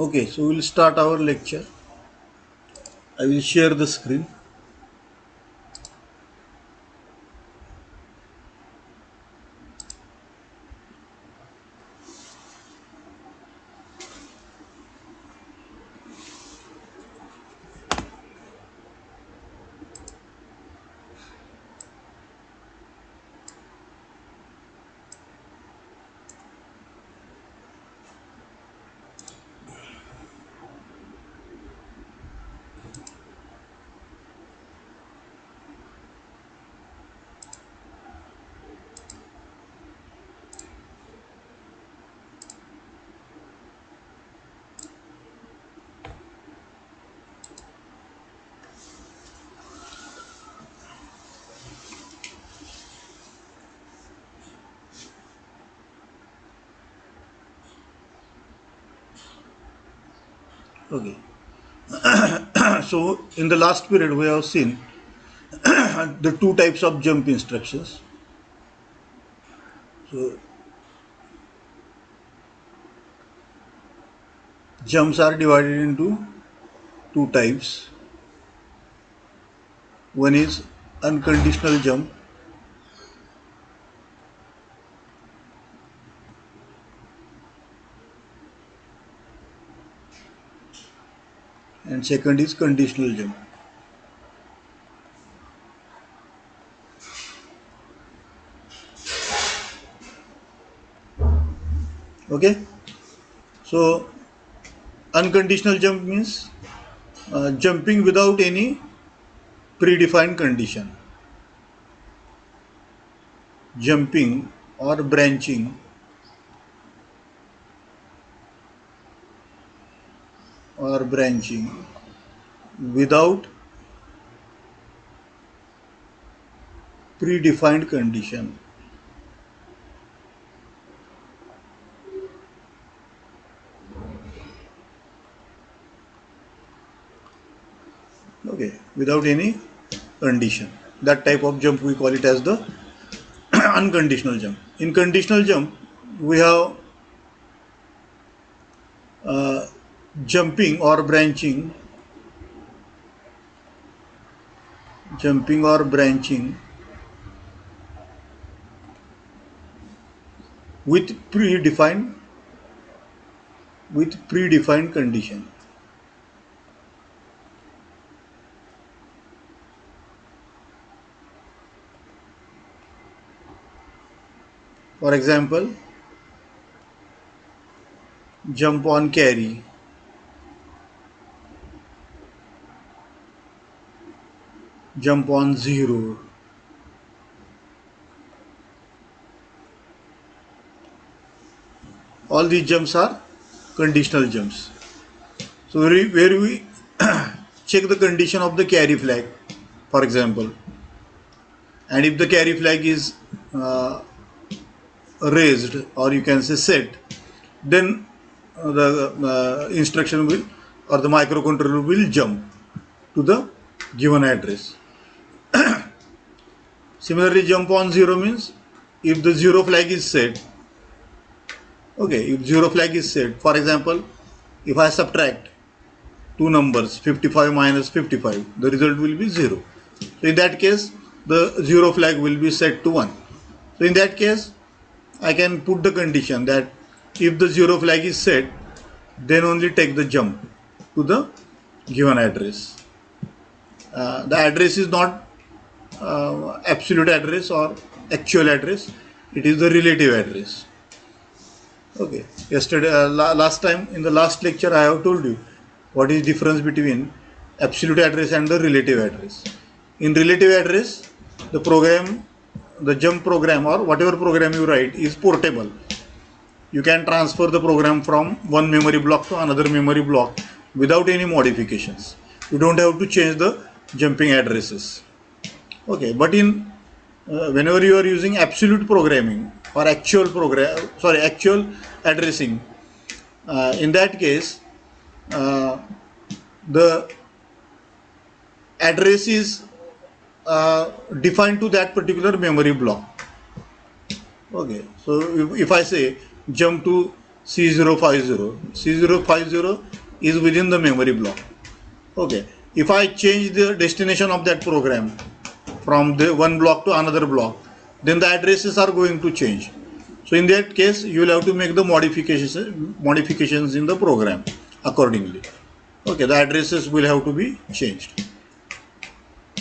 Okay, so we'll start our lecture. I will share the screen. Okay. So in the last period we have seen the two types of jump instructions. So jumps are divided into two types. One is unconditional jump and second is conditional jump. Okay. So unconditional jump means jumping without any predefined condition. Jumping or branching without predefined condition. Okay, without any condition. That type of jump we call it as the unconditional jump. In conditional jump, we have jumping or branching, with predefined condition. For example, jump on carry, jump on 0. All these jumps are conditional jumps. So where we check the condition of the carry flag, for example, and if the carry flag is raised, or you can say set, then the instruction will, or the microcontroller will jump to the given address. Similarly, jump on 0 means if the 0 flag is set. Okay, if 0 flag is set, for example, if I subtract two numbers 55 minus 55, the result will be 0. So in that case, the 0 flag will be set to 1. So in that case, I can put the condition that if the 0 flag is set, then only take the jump to the given address. The address is not absolute address or actual address, it is the relative address. Okay, yesterday, last time in the last lecture, I have told you what is difference between absolute address and the relative address. In relative address, the jump program or whatever program you write is portable. You can transfer the program from one memory block to another memory block without any modifications. You don't have to change the jumping addresses. Okay, but in whenever you are using absolute programming or actual addressing, in that case, the address is defined to that particular memory block. Okay, so if I say jump to C050. C050 is within the memory block. Okay. If I change the destination of that program from the one block to another block, then the addresses are going to change. So in that case, you will have to make the modifications in the program accordingly. Okay, the addresses will have to be changed.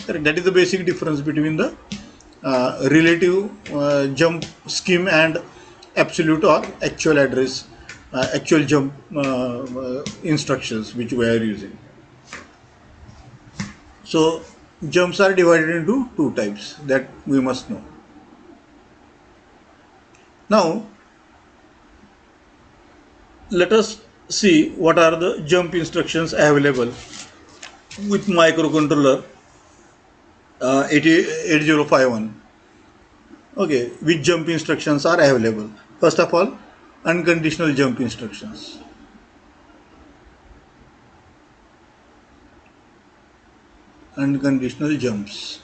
Correct. That is the basic difference between the relative jump scheme and absolute or actual address, actual jump instructions which we are using. So jumps are divided into two types that we must know. Now let us see what are the jump instructions available with microcontroller 8051. Okay, which jump instructions are available? First of all, unconditional jump instructions. Unconditional jumps.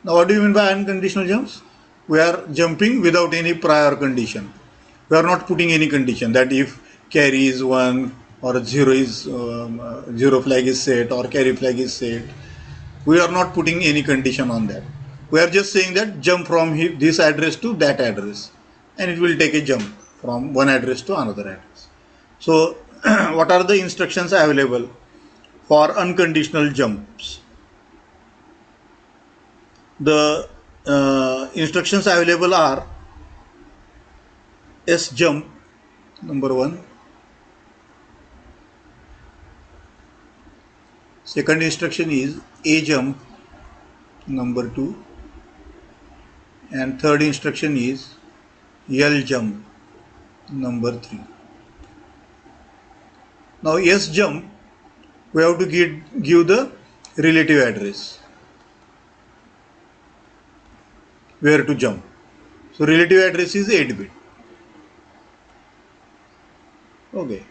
Now what do you mean by unconditional jumps? We are jumping without any prior condition. We are not putting any condition that if carry is 1 or 0 is zero flag is set or carry flag is set. We are not putting any condition on that. We are just saying that jump from this address to that address, and it will take a jump from one address to another address. So what are the instructions available for unconditional jumps? The instructions available are S jump number 1, second instruction is A jump number 2, and third instruction is L jump number 3. Now S jump, we have to give the relative address where to jump. So relative address is 8-bit. Okay.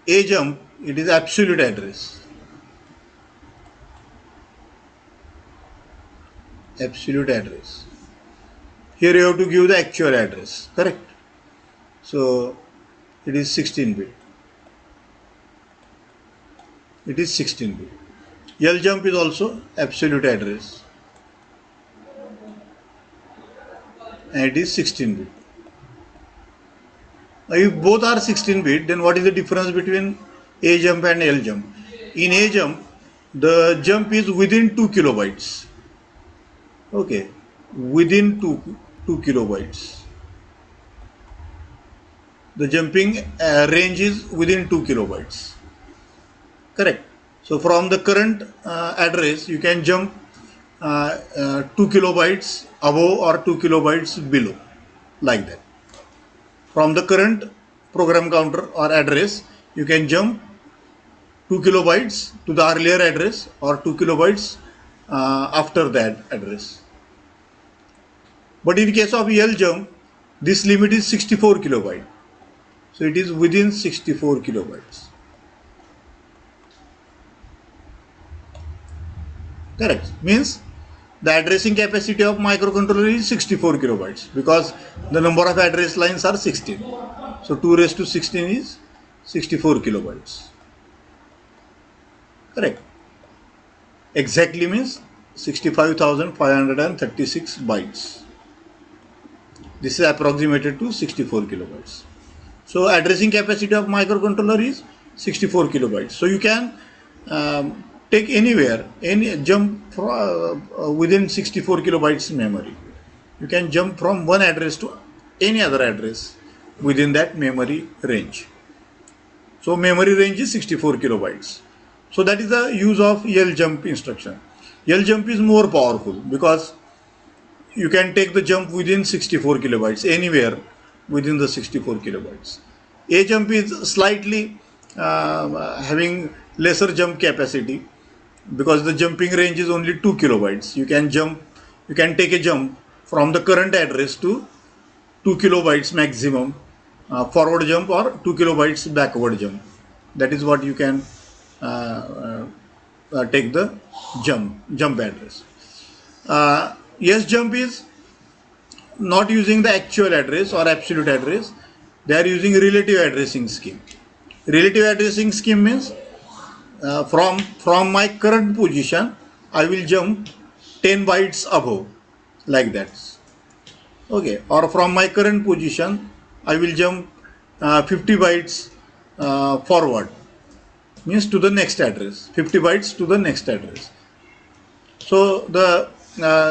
A jump, it is absolute address. Absolute address. Here you have to give the actual address, correct? So it is 16-bit. It is 16-bit. L jump is also absolute address, and it is 16-bit. Now if both are 16-bit, then what is the difference between A jump and L jump? In A jump, the jump is within 2 kilobytes. Okay, within 2 kilobytes. The jumping range is within 2 kilobytes. Correct. So from the current address, you can jump 2 kilobytes above or 2 kilobytes below, like that. From the current program counter or address, you can jump 2 kilobytes to the earlier address or 2 kilobytes after that address. But in case of L jump, this limit is 64 kilobyte. So it is within 64 kilobytes. Correct. Means the addressing capacity of microcontroller is 64 kilobytes because the number of address lines are 16. So 2 raised to 16 is 64 kilobytes. Correct. Exactly means 65,536 bytes. This is approximated to 64 kilobytes. So addressing capacity of microcontroller is 64 kilobytes. So you can take anywhere, any jump within 64 kilobytes memory. You can jump from one address to any other address within that memory range. So memory range is 64 kilobytes. So that is the use of L jump instruction. L jump is more powerful because you can take the jump within 64 kilobytes, anywhere within the 64 kilobytes. A jump is slightly having lesser jump capacity because the jumping range is only 2 kilobytes. You can take a jump from the current address to 2 kilobytes maximum forward jump or 2 kilobytes backward jump. That is what you can take the jump address. S jump is not using the actual address or absolute address. They are using relative addressing scheme. Relative addressing scheme means from my current position, I will jump 10 bytes above, like that. Okay, or from my current position, I will jump 50 bytes forward, means to the next address, 50 bytes to the next address. So the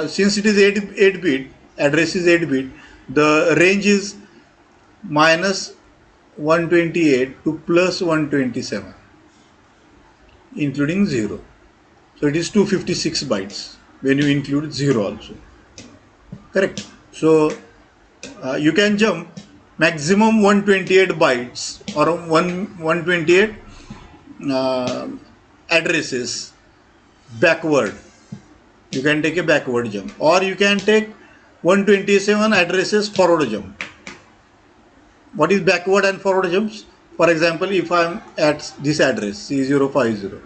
since it is 8 bit, address is 8 bit, the range is minus 128 to plus 127, including 0. So it is 256 bytes when you include 0 also. Correct. So you can jump maximum 128 bytes or 128 addresses backward. You can take a backward jump, or you can take 127 addresses forward jump. What is backward and forward jumps? For example, if I am at this address C050,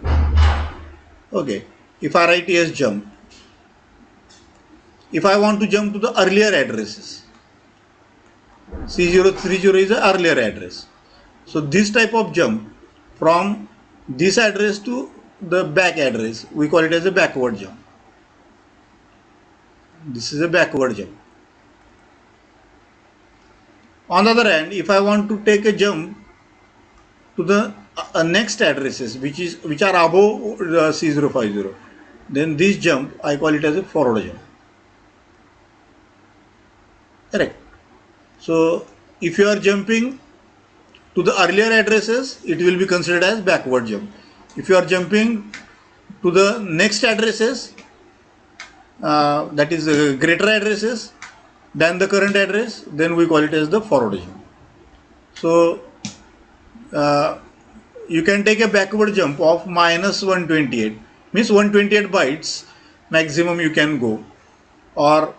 okay, if I write as jump, if I want to jump to the earlier addresses, C030 is the earlier address. So this type of jump from this address to the back address, we call it as a backward jump. This is a backward jump. On the other hand, if I want to take a jump to the next addresses which are above C050, then this jump I call it as a forward jump. Correct. So if you are jumping to the earlier addresses, it will be considered as backward jump. If you are jumping to the next addresses, that is greater addresses than the current address, then we call it as the forward jump. So you can take a backward jump of minus 128, means 128 bytes maximum you can go, or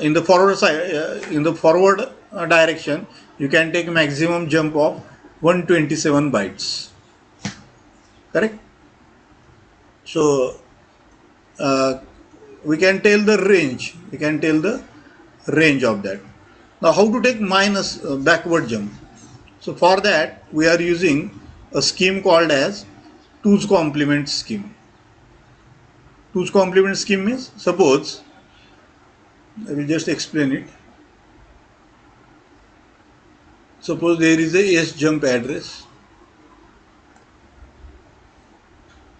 in the forward side, in the forward direction, you can take maximum jump of 127 bytes. Correct. So we can tell the range. We can tell the range of that. Now, how to take minus backward jump? So for that, we are using a scheme called as 2's complement scheme. 2's complement scheme means, suppose, I will just explain it. Suppose there is a S jump address.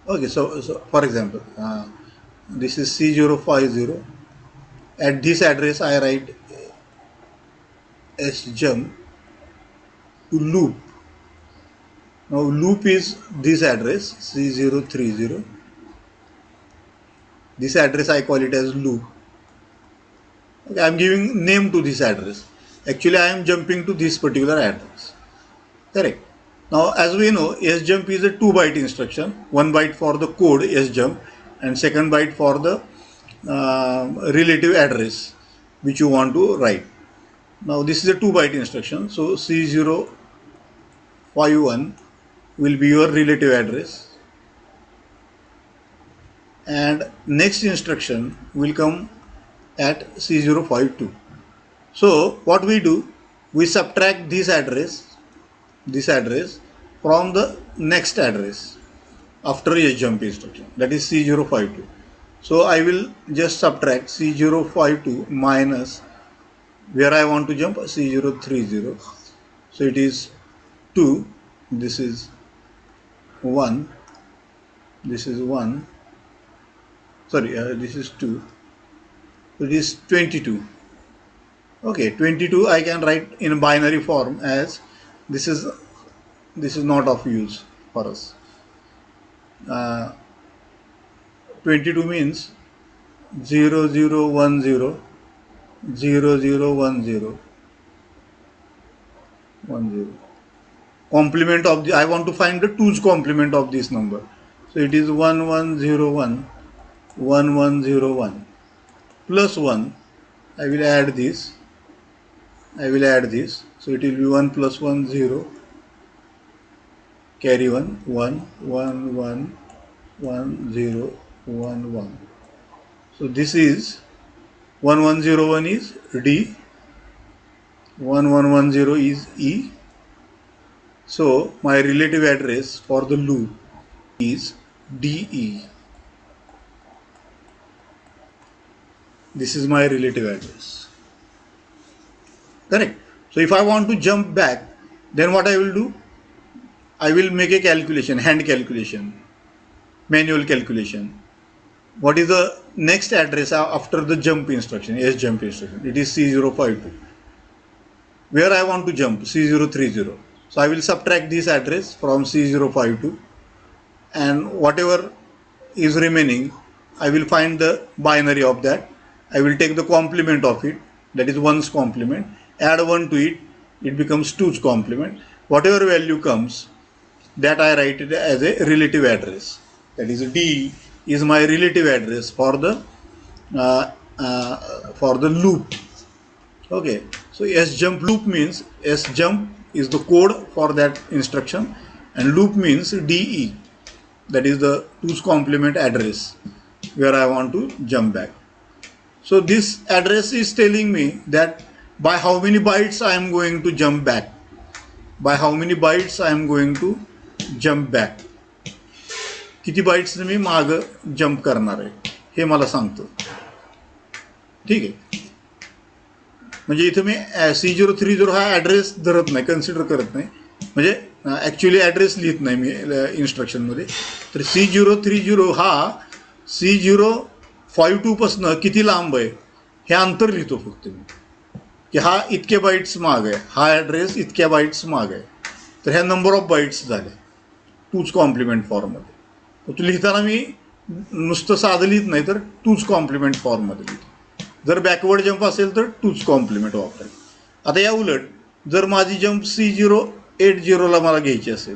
Okay, so for example, this is C050. At this address, I write S jump to loop. Now loop is this address C030. This address I call it as loop. Okay, I am giving name to this address. Actually, I am jumping to this particular address. Correct. Now, as we know, sjump is a 2-byte instruction. 1 byte for the code sjump and second byte for the relative address which you want to write. Now, this is a 2-byte instruction. So, C051 will be your relative address, and next instruction will come at C052. So what we do, we subtract this address from the next address after a jump instruction, that is C052. So I will just subtract C052 minus where I want to jump C030. So it is 2, this is 1, this is 1, sorry, this is 2, so it is 22. Okay, 22 I can write in binary form as this is not of use for us. 22 means 0 0 1 0 0 0 1 0 1 0. Complement of the, I want to find the 2's complement of this number. So it is 1 1 0 1 1 1 0 1 plus 1. I will add this. So it will be 1 plus 1 0. Carry 1 1 1 1 1 0 1 1. So this is 1101 is D, 1110 is E. So my relative address for the loop is DE. This is my relative address. Correct. So if I want to jump back, then what I will do? I will make a calculation, hand calculation, manual calculation. What is the next address after the jump instruction, S jump instruction? It is C052. Where I want to jump, C030. So I will subtract this address from C052, and whatever is remaining, I will find the binary of that. I will take the complement of it, that is 1's complement, add 1 to it, it becomes 2's complement. Whatever value comes, that I write it as a relative address. That is D is my relative address for the loop. Okay, so S jump loop means S jump is the code for that instruction, and loop means DE, that is the 2's complement address where I want to jump back. So this address is telling me that by how many bytes I am going to jump back. By how many bytes I am going to jump back. किती bytes मी माग jump करणार आहे हे मला सांगतं. ठीक आहे. म्हणजे इथं मी C030 हा ॲड्रेस धरत नाही, कन्सिडर करत नाही, म्हणजे ॲक्च्युली ॲड्रेस लिहित नाही मी इन्स्ट्रक्शनमध्ये. तर C030 हा C052 पासून किती लांब आहे हे अंतर लिहितो फक्त मी, की हा इतके बाईट्स माग आहे, हा ॲड्रेस इतक्या बाईट्स माग आहे. तर ह्या नंबर ऑफ बाईट्स झाले 2's कॉम्प्लिमेंट फॉर्ममध्ये. तो लिहिताना मी नुसतं साधं लिहित नाही, तर 2's कॉम्प्लिमेंट फॉर्ममध्ये लिहितो. जर बॅकवर्ड जंप असेल तर 2's कॉम्प्लिमेंट वापरायचं. आता या उलट जर माझी जंप C080 मला घ्यायची असेल,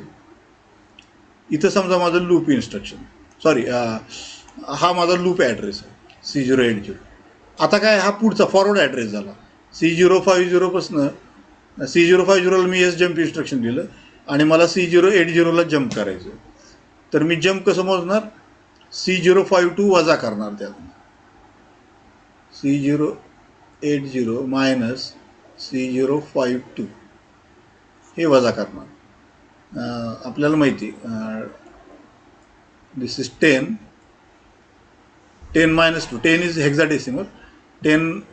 इथं समजा माझं लूप इन्स्ट्रक्शन, सॉरी हा माझा लूप ॲड्रेस आहे C080. आता काय हा पुढचा फॉरवर्ड ॲड्रेस झाला. C050 पासून C050ला मी एस जंप इन्स्ट्रक्शन दिलं आणि मला C080ला जंप करायचं. तर मी जंप कसं मोजणार? C052 वजा करणार त्यातून. C080 मायनस C052 हे वजा करणार. आपल्याला माहिती this is 10 minus 2. 10 is hexadecimal. 10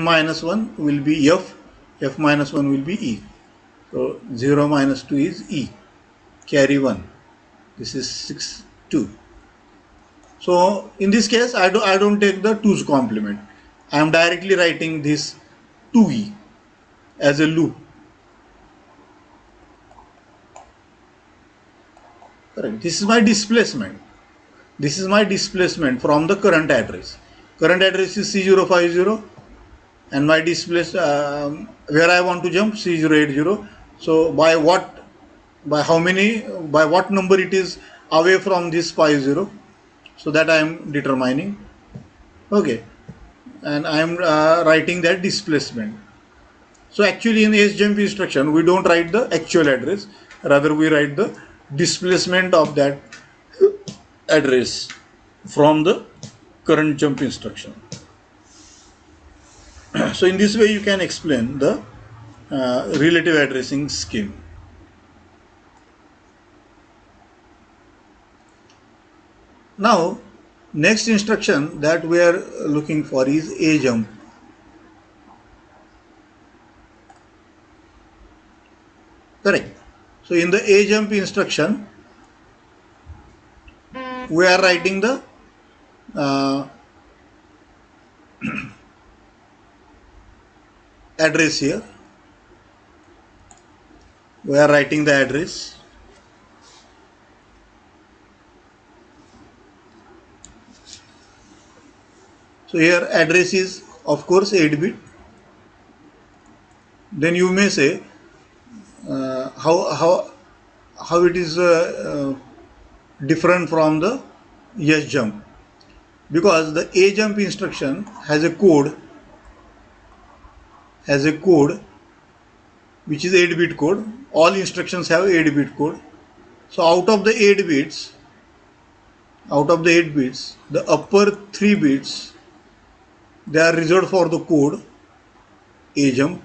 minus 1 will be F minus 1 will be E. So 0 minus 2 is E. Carry 1. This is 6, 2. So in this case, I don't take the 2's complement. I am directly writing this 2E as a loop. Correct. This is my displacement. This is my displacement from the current address. Current address is C050, and my where I want to jump C080. So by what number it is away from this 50, so that I am determining. Okay, and I am writing that displacement. So actually in S jump instruction we don't write the actual address, rather we write the displacement of that address from the current jump instruction. So in this way you can explain the relative addressing scheme. Now next instruction that we are looking for is A jump. Correct. So in the A jump instruction we are writing the address here. We are writing the address. So here address is of course 8-bit. Then you may say how it is different from the S jump, because the A jump instruction has a code which is 8-bit code. All instructions have 8-bit code. So out of the 8 bits, the upper 3 bits they are reserved for the code A jump,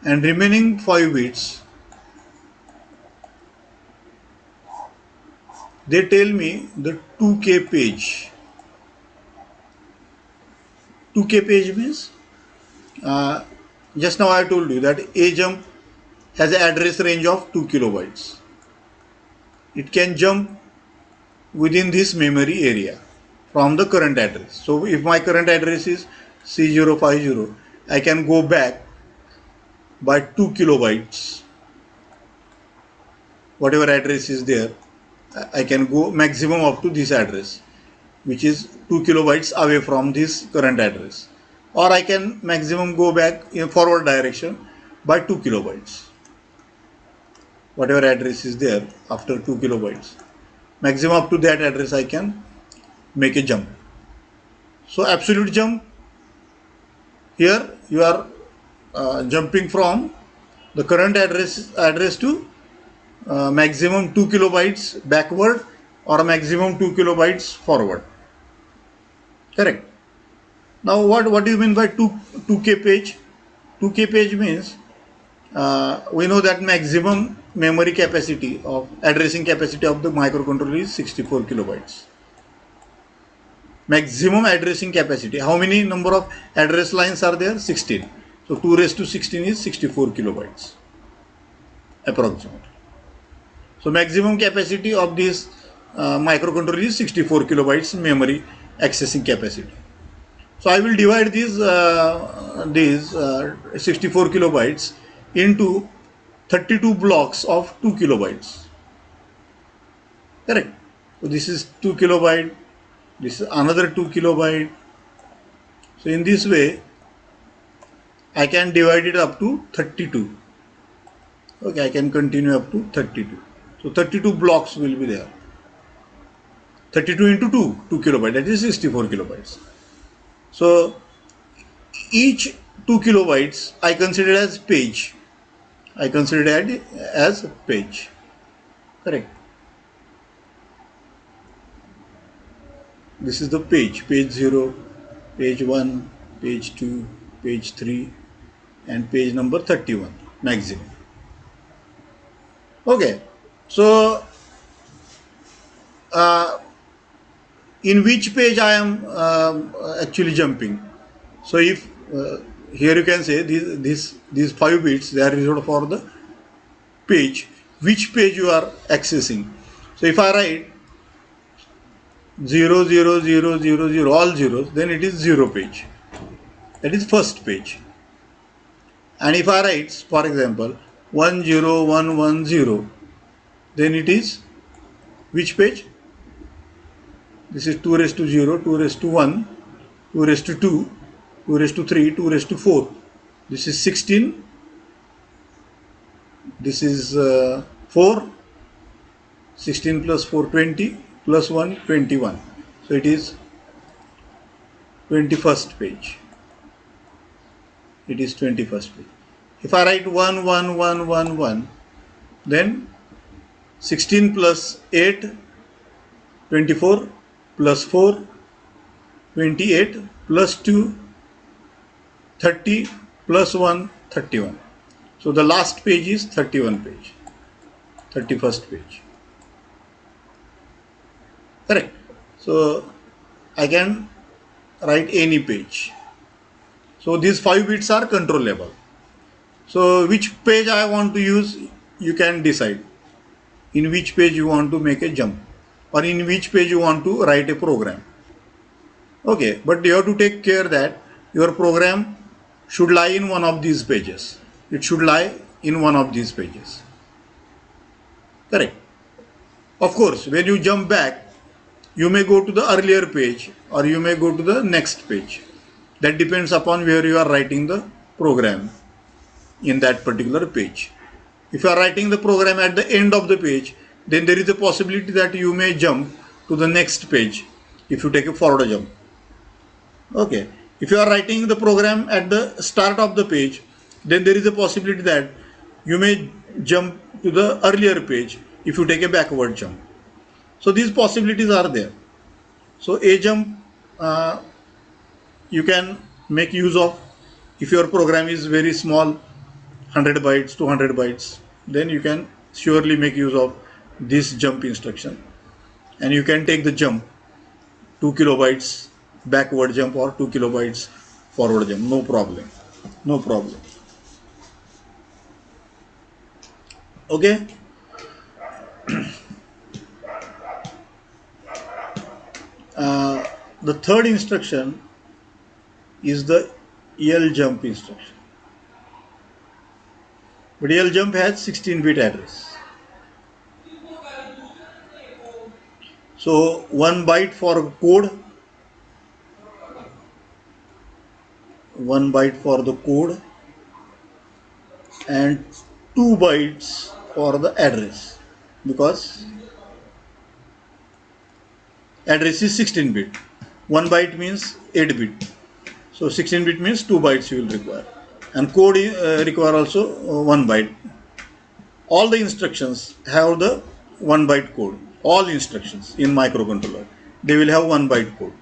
and remaining 5 bits they tell me the 2K page. 2K page means just now I told you that A jump has an address range of 2 kilobytes. It can jump within this memory area from the current address. So if my current address is C050, I can go back by 2 kilobytes. Whatever address is there, I can go maximum up to this address, which is 2 kilobytes away from this current address. Or I can maximum go back in forward direction by 2 kilobytes. Whatever address is there after 2 kilobytes, maximum up to that address I can make a jump. So absolute jump, here you are jumping from the current address to maximum 2 kilobytes backward or maximum 2 kilobytes forward. Correct. Now what do you mean by 2K page? 2K page means we know that maximum memory capacity of addressing capacity of the microcontroller is 64 kilobytes. Maximum addressing capacity. How many number of address lines are there? 16. So 2 raised to 16 is 64 kilobytes approximately. So maximum capacity of this microcontroller is 64 kilobytes memory accessing capacity. So I will divide these 64 kilobytes into 32 blocks of 2 kilobytes. Correct. So this is 2 kilobyte. This is another 2 kilobyte. So in this way, I can divide it up to 32. Okay, I can continue up to 32. So 32 blocks will be there. 32 into 2 kilobytes, that is 64 kilobytes. So each 2 kilobytes I consider as page. I consider it as page. Correct. This is the page 0, page 1, page 2, page 3 and page number 31 maximum. Okay, so in which page I am actually jumping? So if here you can say these 5 bits, they are reserved for the page, which page you are accessing. So if I write 0 0 0 0 0 all zeros, then it is 0 page, that is first page. And if I write, for example, 1 0 1 1 0, then it is which page? This is 2 raised to 0, 2 raised to 1, 2 raised to 2, 2 raised to 3, 2 raised to 4. This is 16. This is 4. 16 plus 4, 20, plus 1, 21. So it is 21st page. It is 21st page. If I write 1 1 1 1 1, then 16 plus 8, 24 plus 4, 28 plus 2, 30 plus 1, 31. So the last page is 31 page, 31st page. Correct. So I can write any page. So these 5 bits are controllable. So which page I want to use, you can decide. In which page you want to make a jump, or in which page you want to write a program. Okay, but you have to take care that your program should lie in one of these pages. It should lie in one of these pages. Correct. Of course, when you jump back, you may go to the earlier page or you may go to the next page. That depends upon where you are writing the program in that particular page. If you are writing the program at the end of the page, then there is a possibility that you may jump to the next page if you take a forward jump. Okay. If you are writing the program at the start of the page, then there is a possibility that you may jump to the earlier page if you take a backward jump. So these possibilities are there. So a jump, you can make use of, if your program is very small, 100 bytes, 200 bytes, then you can surely make use of this jump instruction, and you can take the jump 2 kilobytes backward jump or 2 kilobytes forward jump, no problem, no problem. Okay. The third instruction is the EL jump instruction. But EL jump has 16-bit address. So 1 byte for code, 1 byte for the code, and 2 bytes for the address, because address is 16-bit. 1 byte means 8 bit. So 16-bit means 2 bytes you will require. And code require also 1 byte. All the instructions have the 1 byte code. All instructions in microcontroller, they will have 1 byte code.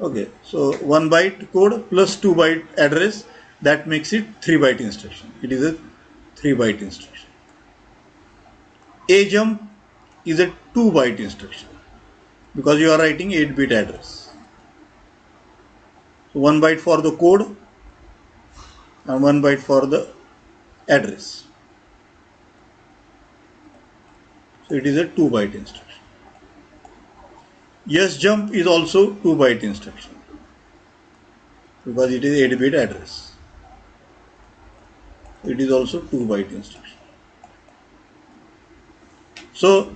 Okay, so 1 byte code plus 2 byte address, that makes it 3 byte instruction. It is a 3 byte instruction. A jump is a 2 byte instruction, because you are writing 8-bit address. So 1 byte for the code and 1 byte for the address. So it is a 2 byte instruction. Yes jump is also 2 byte instruction, because it is 8-bit address. It is also 2 byte instruction. So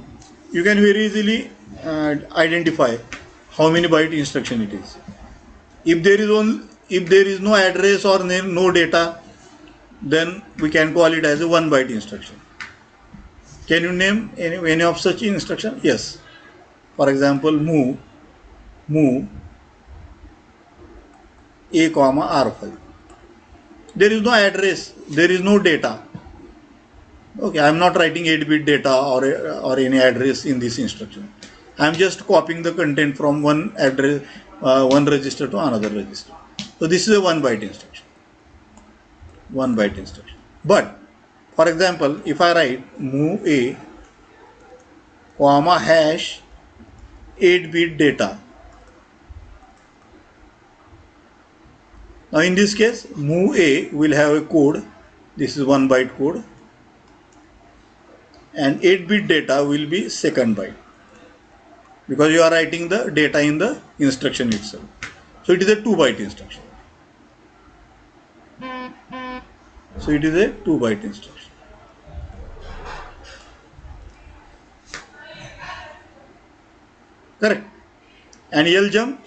you can very easily identify how many byte instruction it is. If there is no address or no data, then we can call it as a 1 byte instruction. Can you name any of such instruction? Yes. For example, move A, R5. There is no address, there is no data. Okay, I am not writing 8-bit data or any address in this instruction. I am just copying the content from one address, one register to another register. So this is a 1 byte instruction. 1 byte instruction. But for example, if I write move A, hash 8-bit data. Now in this case, move A will have a code. This is 1 byte code, and 8-bit data will be second byte, because you are writing the data in the instruction itself. So it is a 2 byte instruction. So it is a 2 byte instruction. Correct. And EL jump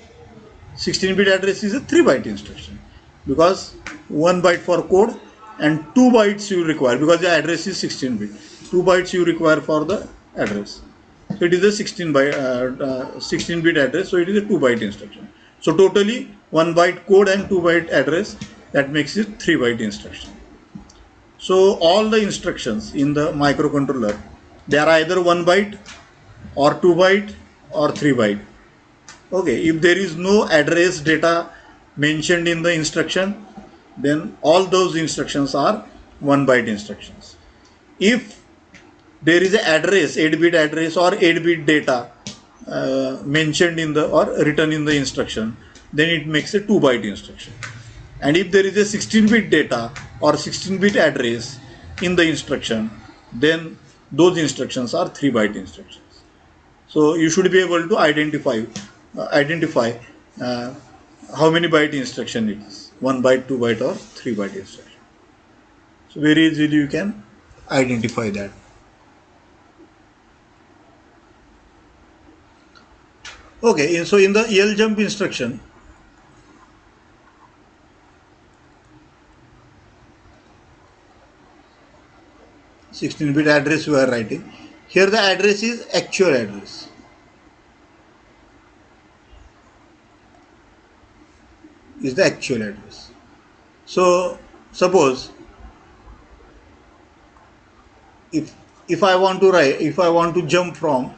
16-bit address is a 3 byte instruction, because 1 byte for code and 2 bytes you require, because the address is 16-bit. 2 bytes you require for the address. So it is a 16-bit address, so it is a 2 byte instruction. So totally 1 byte code and 2 byte address, that makes it 3 byte instruction. So all the instructions in the microcontroller, they are either 1 byte or 2 byte or 3 byte. Okay, if there is no address data mentioned in the instruction, then all those instructions are 1 byte instructions. If there is an address, 8-bit address or 8-bit data mentioned in the or written in the instruction, then it makes a 2 byte instruction. And if there is a 16-bit data or 16-bit address in the instruction, then those instructions are 3 byte instructions. So you should be able to identify how many byte instruction it is, 1 byte, 2 byte or 3 byte instruction. So very easily you can identify that. Okay, so in the EL jump instruction, (16-bit address we are writing. Here the address is actual address. Is the actual address. So suppose if I want to jump from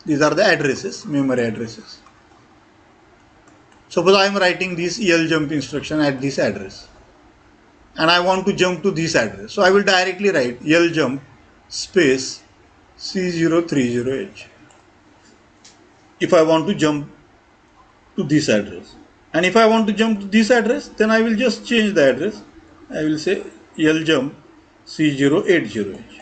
These are the addresses, memory addresses. Suppose I am writing this ljump instruction at this address and I want to jump to this address. So I will directly write ljump space C030H if I want to jump to this address. And if I want to jump to this address, then I will just change the address. I will say ljump C080H.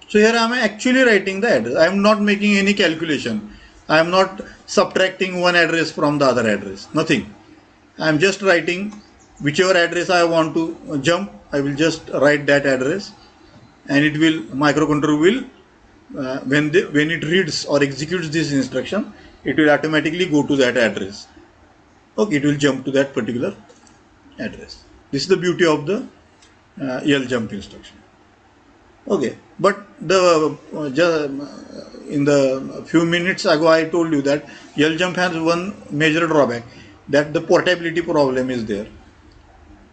So here I am actually writing the address. I am not making any calculation. I am not subtracting one address from the other address. Nothing. I am just writing whichever address I want to jump. I will just write that address, and it will microcontroller will when it reads or executes this instruction, it will automatically go to that address. Okay, it will jump to that particular address. This is the beauty of the ljump instruction. Okay, but in the few minutes ago I told you that ljump has one major drawback, that the portability problem is there.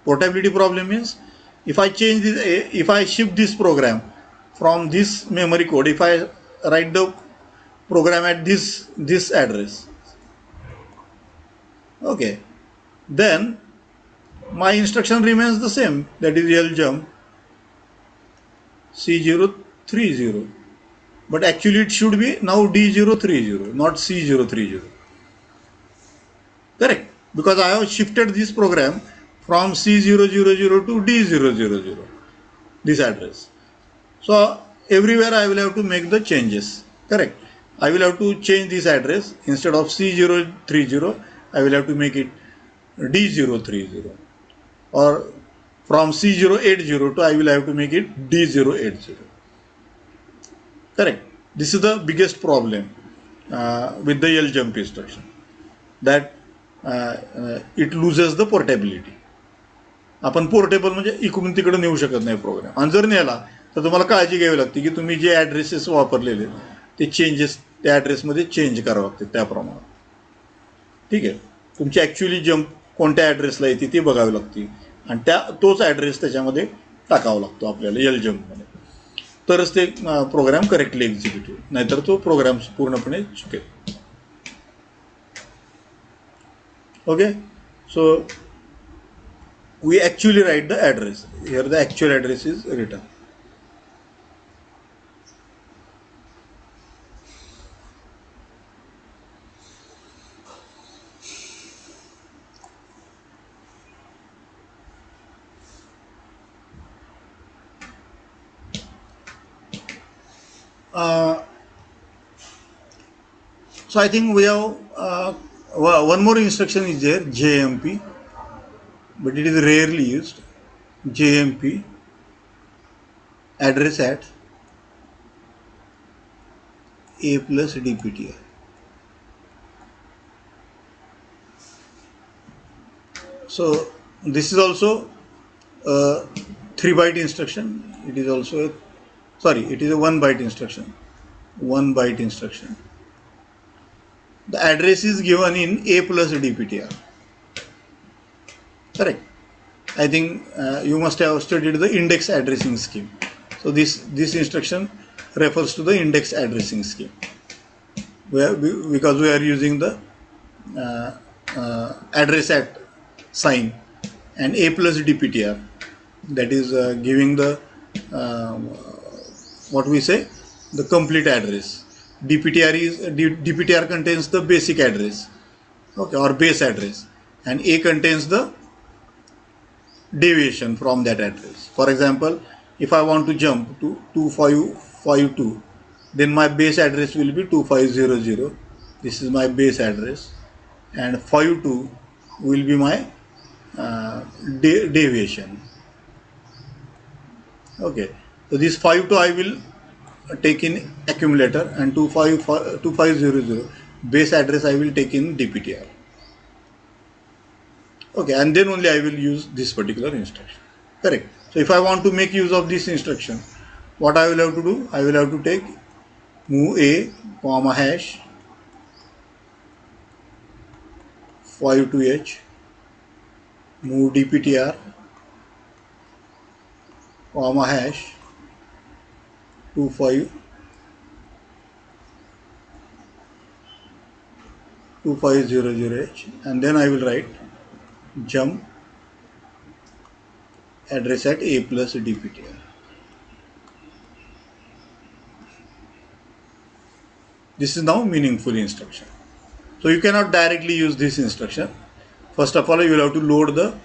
Portability problem means if I change this, if I shift this program from this memory code, if I write the program at this address, okay, then my instruction remains the same, that is ljump C030, but actually it should be now D030, not C030. Correct? Because I have shifted this program from C000 to D000, this address. So everywhere I will have to make the changes. Correct? I will have to change this address. Instead of C030, I will have to make it D030. Or from C080 to I will have to make it D080. Correct? This is the biggest problem with the ljump instruction, that it loses the portability. आपण portable म्हणजे इकडून तिकडे नेऊ शकत नाही programme, आणि जर नेला तर तुम्हाला काळजी घ्यावी लागते की तुम्ही जे ॲड्रेसेस वापरलेले ते चेंजेस त्या ॲड्रेसमध्ये चेंज करावं लागते त्याप्रमाणे. ठीक आहे, तुमची ॲक्च्युअली जम्प कोणत्या ॲड्रेसला येते ते बघावी लागते, आणि तोच ॲड्रेस त्याच्यामध्ये टाकावा लागतो आपल्याला ljump, तरच ते प्रोग्राम करेक्टली एक्झिक्यूट होईल, नाहीतर तो प्रोग्राम पूर्णपणे चुकेल. Okay, so we actually write the address. Here the actual address is written. So I think we have one more instruction is there, JMP, but it is rarely used. JMP, address at A plus DPTR. So this is also a 3-byte instruction. It is also it is a 1-byte instruction. 1-byte instruction. The address is given in A plus DPTR. Correct. I think you must have studied the index addressing scheme. So this instruction refers to the index addressing scheme, because we are using the address at sign and A plus DPTR, that is giving the what we say, the complete address. DPTR contains the basic address, okay, or base address, and A contains the deviation from that address. For example, if I want to jump to 2552, then my base address will be 2500. This is my base address, and 52 will be my deviation. Okay, so this 52 I will take in accumulator, and 2500 base address I will take in DPTR. Okay, and then only I will use this particular instruction. Correct. So if I want to make use of this instruction, what I will have to do? I will have to take move A, comma hash 52H, move DPTR, comma hash 2500. 2500H, and then I will write jump address at A plus DPTR. This is now meaningful instruction. So you cannot directly use this instruction. First of all, you will have to load the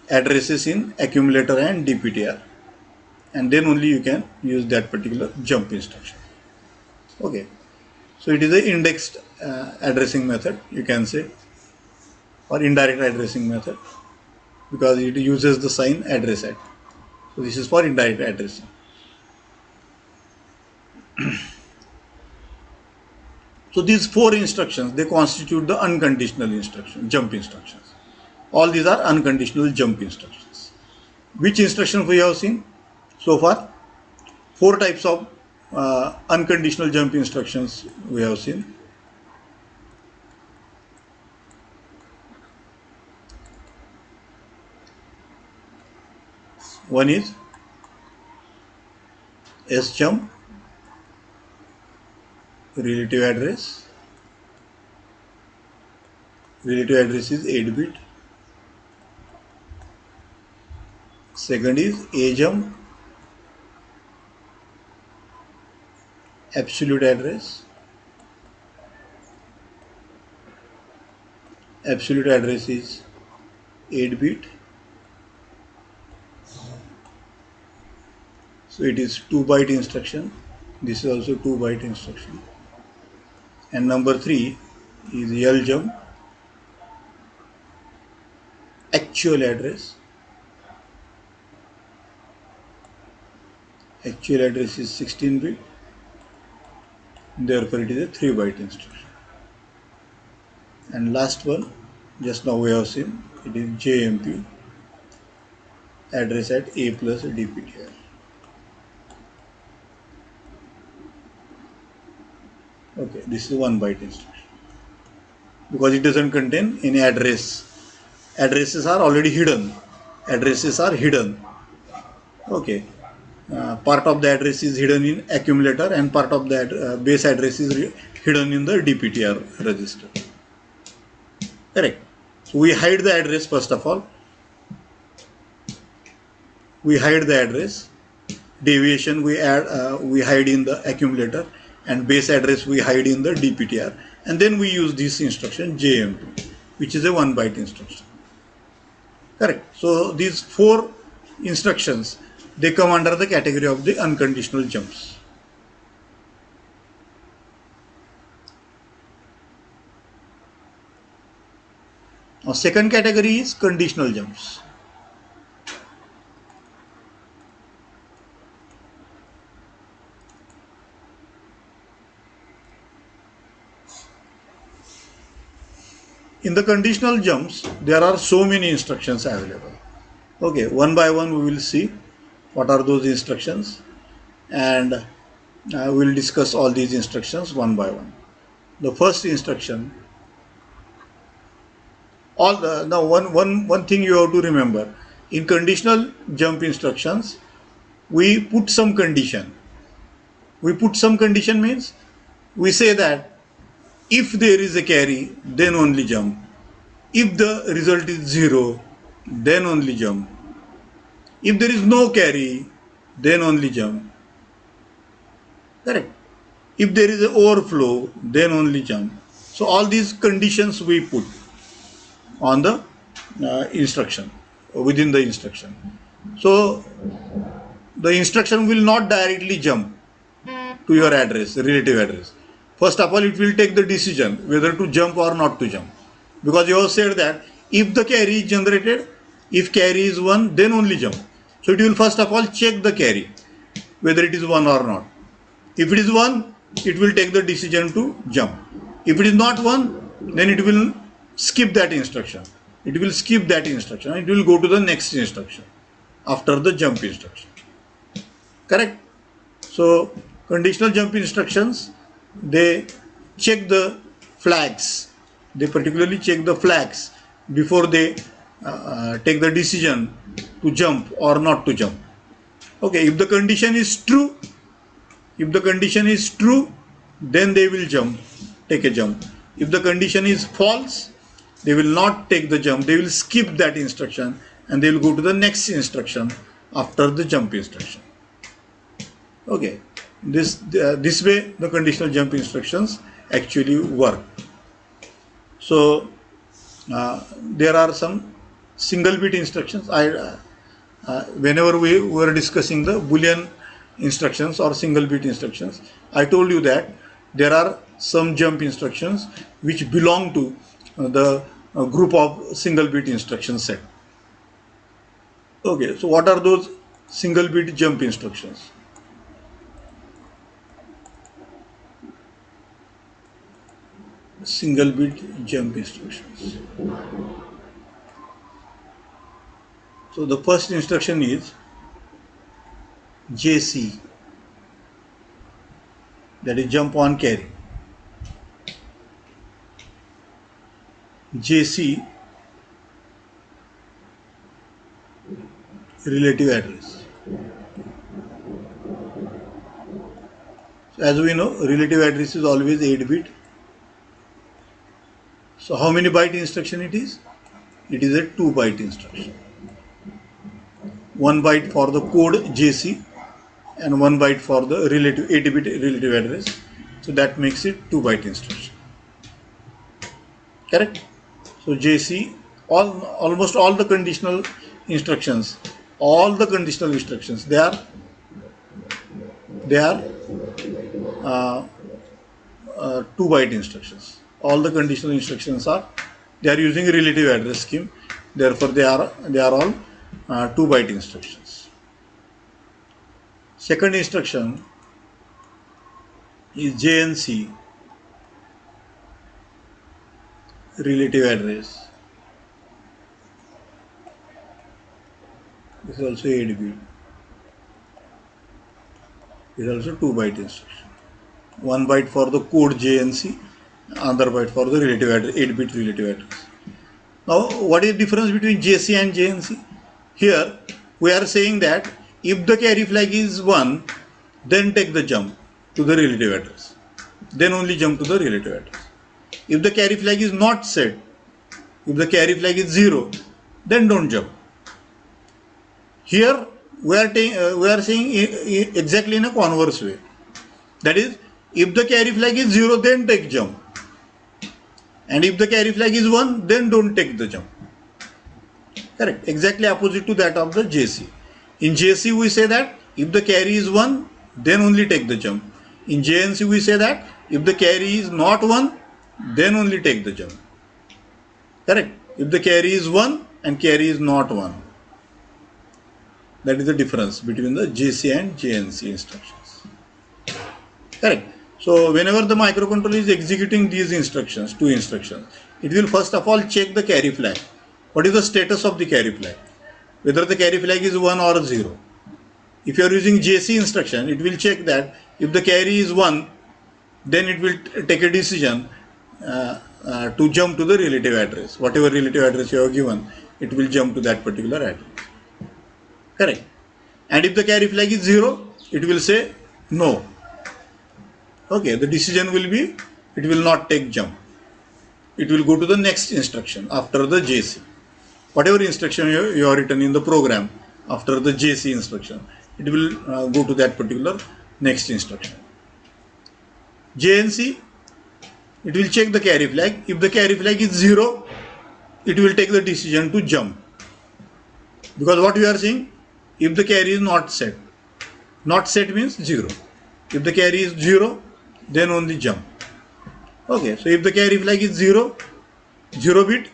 addresses in accumulator and DPTR, and then only you can use that particular jump instruction. Okay, so it is a indexed addressing method, you can say, or indirect addressing method, because it uses the sign address at. So this is for indirect addressing. So these four instructions, they constitute the unconditional instruction, jump instructions. All these are unconditional jump instructions. Which instruction we have seen so far? Four types of unconditional jump instructions we have seen. One is sjump, relative address. Relative address is 8-bit. Second is ajump, absolute address. Absolute address is 8-bit. So it is 2-byte instruction. This is also 2-byte instruction. And number 3 is ljump, actual address. Actual address is 16-bit. Therefore, it is a 3-byte instruction. And last one, just now we have seen, it is JMP, address at A plus DPTR. Okay, this is 1-byte instruction because it doesn't contain any address. Addresses are already hidden. Addresses are hidden. Okay, part of the address is hidden in accumulator and part of that base address is hidden in the DPTR register. Correct. So we hide the address first of all. We hide the address. Deviation we hide in the accumulator, and base address we hide in the DPTR, and then we use this instruction JMP, which is a 1-byte instruction. Correct. So these four instructions, they come under the category of the unconditional jumps. Now second category is conditional jumps. In the conditional jumps, there are so many instructions available. Okay, one by one we will see what are those instructions, and we will discuss all these instructions one by one. The first instruction, now one thing you have to remember, in conditional jump instructions, we put some condition. We put some condition means we say that if there is a carry, then only jump. If the result is 0, then only jump. If there is no carry, then only jump. Correct. If there is an overflow, then only jump. So all these conditions we put on the instruction, within the instruction. So the instruction will not directly jump to your address, relative address. First of all, it will take the decision whether to jump or not to jump. Because you have said that if the carry is generated, if carry is 1, then only jump. So it will first of all check the carry, whether it is 1 or not. If it is 1, it will take the decision to jump. If it is not 1, then it will skip that instruction. It will skip that instruction. It will go to the next instruction after the jump instruction. Correct? So conditional jump instructions, they check the flags. They particularly check the flags before they take the decision to jump or not to jump. Okay, if the condition is true, then they will jump, take a jump. If the condition is false, they will not take the jump. They will skip that instruction and they will go to the next instruction after the jump instruction. Okay, this way the conditional jump instructions actually work. So there are some single bit instructions. Whenever we were discussing the Boolean instructions or single bit instructions, I told you that there are some jump instructions which belong to the group of single bit instruction set. Okay, so what are those single bit jump instructions? Single bit jump instructions. So the first instruction is JC, that is jump on carry. JC, relative address. So as we know, relative address is always 8 bit. So how many byte instruction it is? It is a 2 byte instruction. 1 byte for the code JC and 1 byte for the relative 8-bit relative address. So that makes it 2 byte instruction. Correct? So JC, almost all the conditional instructions, they are 2 byte instructions. All the conditional instructions they are using relative address scheme. Therefore, they are all 2 byte instructions. Second instruction is JNC, relative address. This is also 8 bit. This is also 2 byte instruction. 1 byte for the code JNC, another byte for the relative address, 8 bit relative address. Now, what is the difference between JC and JNC? Here, we are saying that if the carry flag is 1, then take the jump to the relative address. Then only jump to the relative address. If the carry flag is not set, if the carry flag is 0, then don't jump. Here, we are saying exactly in a converse way. That is, if the carry flag is 0, then take jump. And if the carry flag is 1, then don't take the jump. Correct. Exactly opposite to that of the JC. In JC, we say that if the carry is 1, then only take the jump. In JNC, we say that if the carry is not 1, then only take the jump. Correct. If the carry is 1 and carry is not 1. That is the difference between the JC and JNC instructions. Correct. So whenever the microcontroller is executing these instructions, 2 instructions, it will first of all check the carry flag. What is the status of the carry flag? Whether the carry flag is 1 or 0. If you are using JC instruction, it will check that if the carry is 1, then it will take a decision to jump to the relative address. Whatever relative address you have given, it will jump to that particular address. Correct. And if the carry flag is 0, it will say no. Okay, the decision will be, it will not take jump. It will go to the next instruction after the JC. Whatever instruction you have written in the program after the JC instruction, it will go to that particular next instruction. JNC, it will check the carry flag. If the carry flag is 0, it will take the decision to jump. Because what we are saying, if the carry is not set means 0. If the carry is 0, then only jump. Okay, so if the carry flag is 0 bit,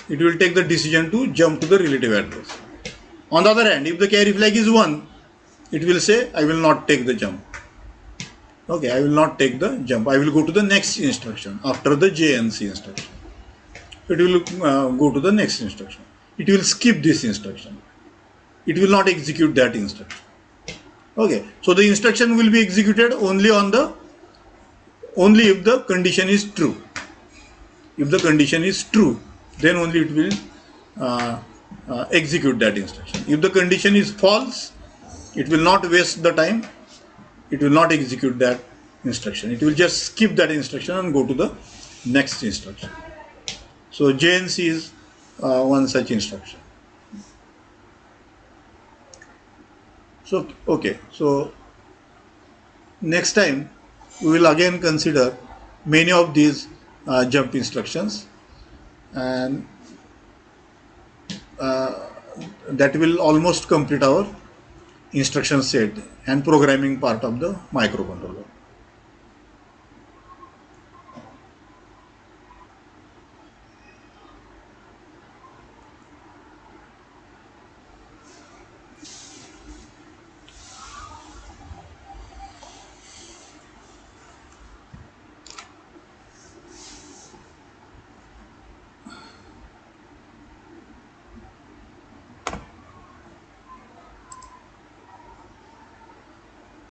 it will take the decision to jump to the relative address. On the other hand, if the carry flag is 1, it will say, I will not take the jump. Okay, I will not take the jump. I will go to the next instruction after the JNC instruction. It will go to the next instruction. It will skip this instruction. It will not execute that instruction. Okay, so the instruction will be executed only if the condition is true. If the condition is true, then only it will execute that instruction. If the condition is false, it will not waste the time. It will not execute that instruction. It will just skip that instruction and go to the next instruction. So JNC is one such instruction. So okay, so next time we will again consider many of these jump instructions, and that will almost complete our instruction set and programming part of the microcontroller.